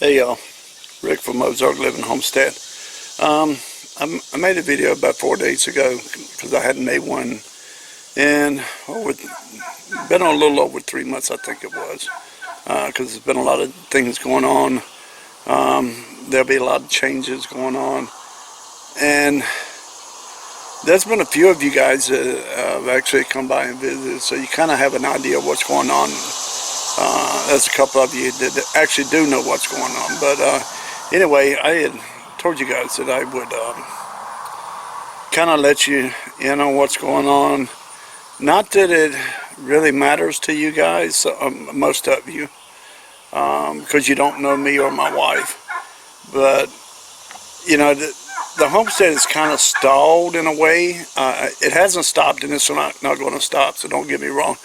Hey y'all, Rick from Ozark Living Homestead. I made a video about 4 days ago because I hadn't made one in, been on a little over 3 months, I think it was, because there's been a lot of things going on. There'll be a lot of changes going on, and there's been a few of you guys that have actually come by and visited, so you kind of have an idea of what's going on. There's a couple of you that actually do know what's going on, but anyway, I had told you guys that I would kind of let you in on what's going on. Not that it really matters to you guys, most of you, because you don't know me or my wife, but you know, the homestead is kind of stalled in a way. It hasn't stopped, and it's not going to stop, so don't get me wrong.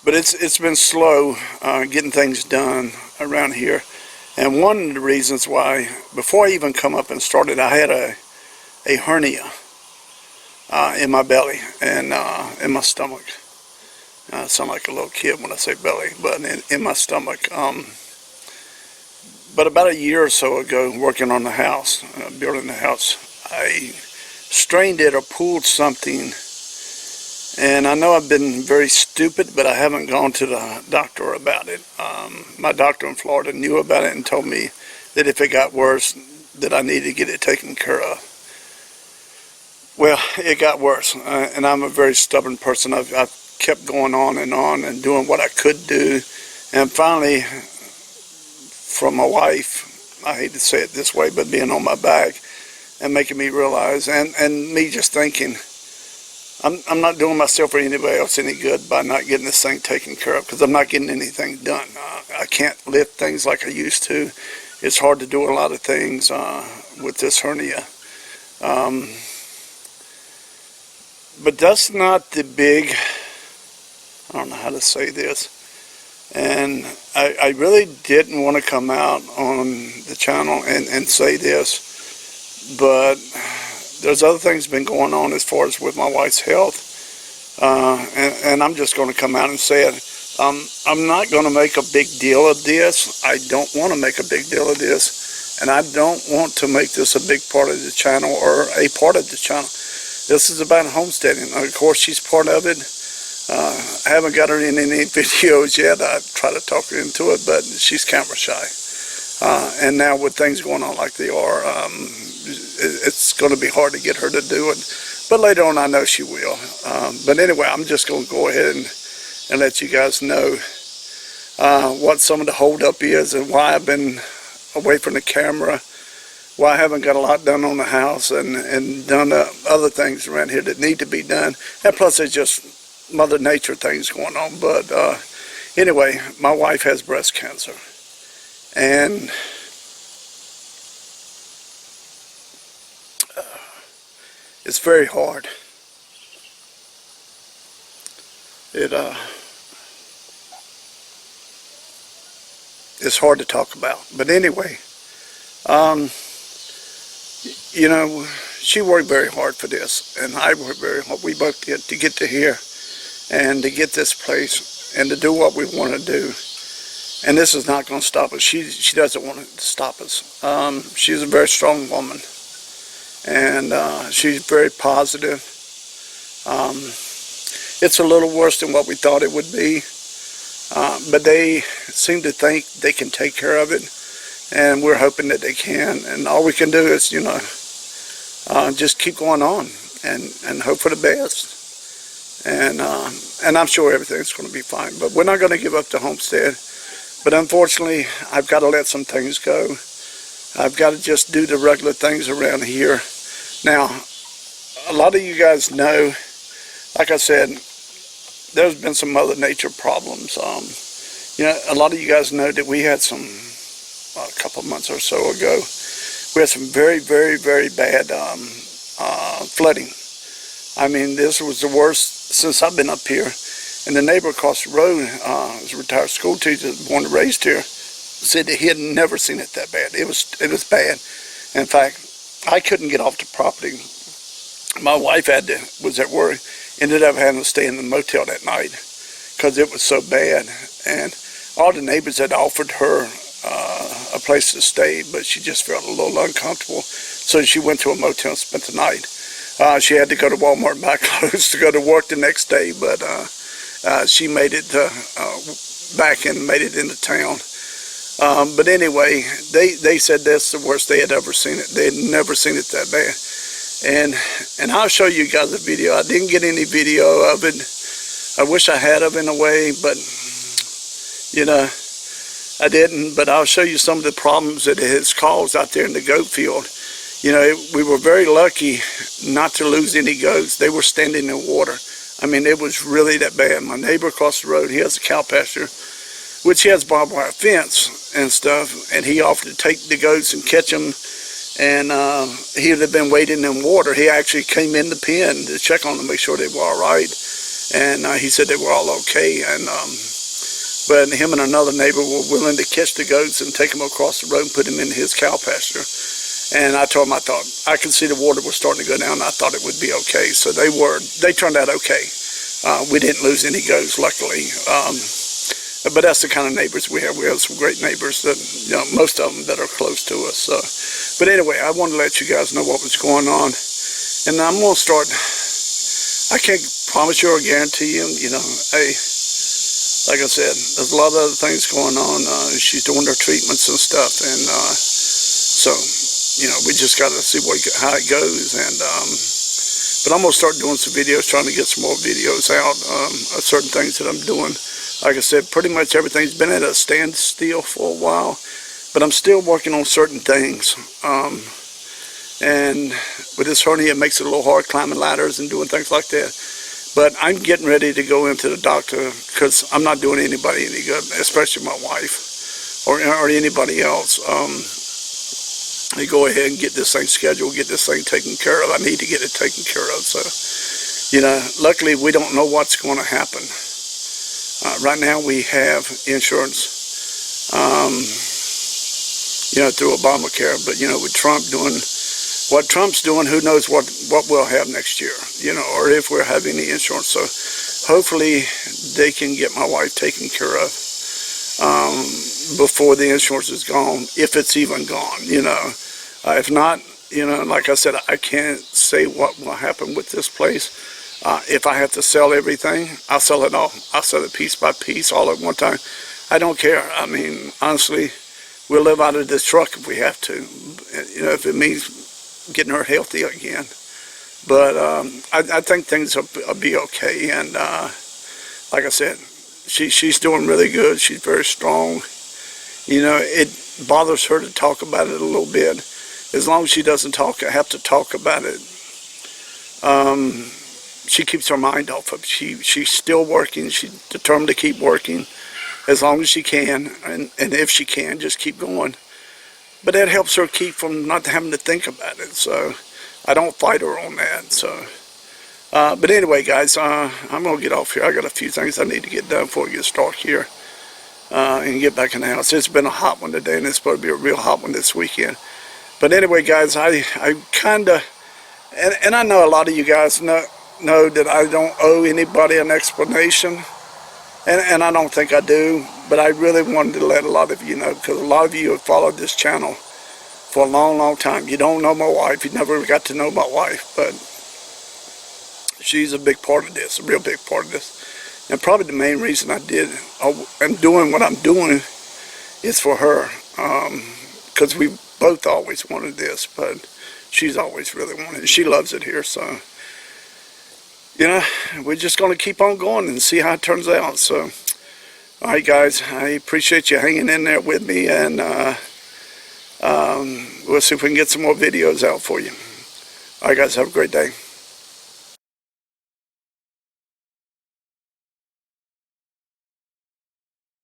But it's been slow getting things done around here. And one of the reasons why, before I even come up and started, I had a hernia in my belly and in my stomach. I sound like a little kid when I say belly, but in my stomach. But about a year or so ago, working on the house, building the house, I strained it or pulled something. And I know I've been very stupid, but I haven't gone to the doctor about it. My doctor in Florida knew about it and told me that if it got worse, that I needed to get it taken care of. Well, it got worse, and I'm a very stubborn person. I've kept going on and doing what I could do. And finally, from my wife, I hate to say it this way, but being on my back and making me realize, and me just thinking, I'm not doing myself or anybody else any good by not getting this thing taken care of, because I'm not getting anything done. I can't lift things like I used to. It's hard to do a lot of things with this hernia. But that's not the big, I don't know how to say this. And I really didn't want to come out on the channel and say this, but there's other things been going on as far as with my wife's health, and I'm just going to come out and say it. I'm not going to make a big deal of this. I don't want to make a big deal of this, and I don't want to make this a big part of the channel or a part of the channel. This is about homesteading. Of course, she's part of it. I haven't got her in any videos yet. I try to talk her into it, but she's camera shy. And now with things going on like they are, it's going to be hard to get her to do it. But later on, I know she will. But anyway, I'm just going to go ahead and let you guys know what some of the holdup is and why I've been away from the camera, why I haven't got a lot done on the house and done other things around here that need to be done. And plus, there's just Mother Nature things going on. But anyway, my wife has breast cancer. And it's very hard. It's hard to talk about. But anyway, you know, she worked very hard for this, and I worked very hard. We both did, to get to here and to get this place and to do what we want to do. And this is not going to stop us. She doesn't want it to stop us. She's a very strong woman, and she's very positive. It's a little worse than what we thought it would be, but they seem to think they can take care of it, and we're hoping that they can. And all we can do is, you know, just keep going on and hope for the best. And I'm sure everything's going to be fine. But we're not going to give up the homestead. But unfortunately, I've got to let some things go. I've got to just do the regular things around here. Now, a lot of you guys know, like I said, there's been some Mother Nature problems. You know, a lot of you guys know that we had some, a couple months or so ago, we had some very, very, very bad flooding. I mean, this was the worst since I've been up here. And the neighbor across the road, was a retired school teacher, born and raised here, said that he had never seen it that bad. It was bad. In fact, I couldn't get off the property. My wife was at work, ended up having to stay in the motel that night because it was so bad. And all the neighbors had offered her a place to stay, but she just felt a little uncomfortable. So she went to a motel and spent the night. She had to go to Walmart and buy clothes to go to work the next day, but she made it back and made it into town. But anyway, they said that's the worst they had ever seen it. They had never seen it that bad. And I'll show you guys a video. I didn't get any video of it. I wish I had of it in a way, but you know, I didn't. But I'll show you some of the problems that it has caused out there in the goat field. You know, we were very lucky not to lose any goats. They were standing in water. I mean, it was really that bad. My neighbor across the road, he has a cow pasture, which he has barbed wire fence and stuff, and he offered to take the goats and catch them, and he would have been waiting in water. He actually came in the pen to check on them, make sure they were all right, and he said they were all okay, and but him and another neighbor were willing to catch the goats and take them across the road and put them in his cow pasture. And I told him I thought I could see the water was starting to go down, and I thought it would be okay. So they turned out okay. We didn't lose any goats, luckily. But that's the kind of neighbors we have. We have some great neighbors that, you know, most of them that are close to us. So, but anyway, I wanted to let you guys know what was going on. And I'm going to start, I can't promise you or guarantee you, you know, hey, like I said, there's a lot of other things going on. She's doing her treatments and stuff. And so, you know, we just got to see how it goes. And but I'm going to start doing some videos, trying to get some more videos out of certain things that I'm doing. Like I said, pretty much everything's been at a standstill for a while, but I'm still working on certain things. And with this hernia, it makes it a little hard climbing ladders and doing things like that. But I'm getting ready to go into the doctor because I'm not doing anybody any good, especially my wife or anybody else. I go ahead and get this thing scheduled, get this thing taken care of. I need to get it taken care of. So, you know, luckily we don't know what's going to happen. Right now we have insurance, you know, through Obamacare. But, you know, with Trump doing what Trump's doing, who knows what we'll have next year, you know, or if we'll have any insurance. So hopefully they can get my wife taken care of before the insurance is gone, if it's even gone, you know. If not, you know, like I said, I can't say what will happen with this place. If I have to sell everything, I'll sell it all. I'll sell it piece by piece, all at one time. I don't care. I mean, honestly, we'll live out of this truck if we have to, you know, if it means getting her healthy again. But I think things will be okay. And like I said, she's doing really good. She's very strong. You know, it bothers her to talk about it a little bit. As long as she doesn't have to talk about it, she keeps her mind off of it. She's still working. She's determined to keep working as long as she can. And if she can, just keep going. But that helps her keep from not having to think about it. So I don't fight her on that. So, but anyway, guys, I'm going to get off here. I got a few things I need to get done before we get started here. And get back in the house. It's been a hot one today, and it's supposed to be a real hot one this weekend. But anyway, guys, I kind of, and I know a lot of you guys know that I don't owe anybody an explanation, and I don't think I do, but I really wanted to let a lot of you know, because a lot of you have followed this channel for a long, long time. You don't know my wife. You never got to know my wife, but she's a big part of this, a real big part of this. And probably the main reason I'm doing what I'm doing is for her, because we both always wanted this, but she's always really wanted it. She loves it here, so, you know, we're just going to keep on going and see how it turns out. So, all right, guys, I appreciate you hanging in there with me, and we'll see if we can get some more videos out for you. All right, guys, have a great day.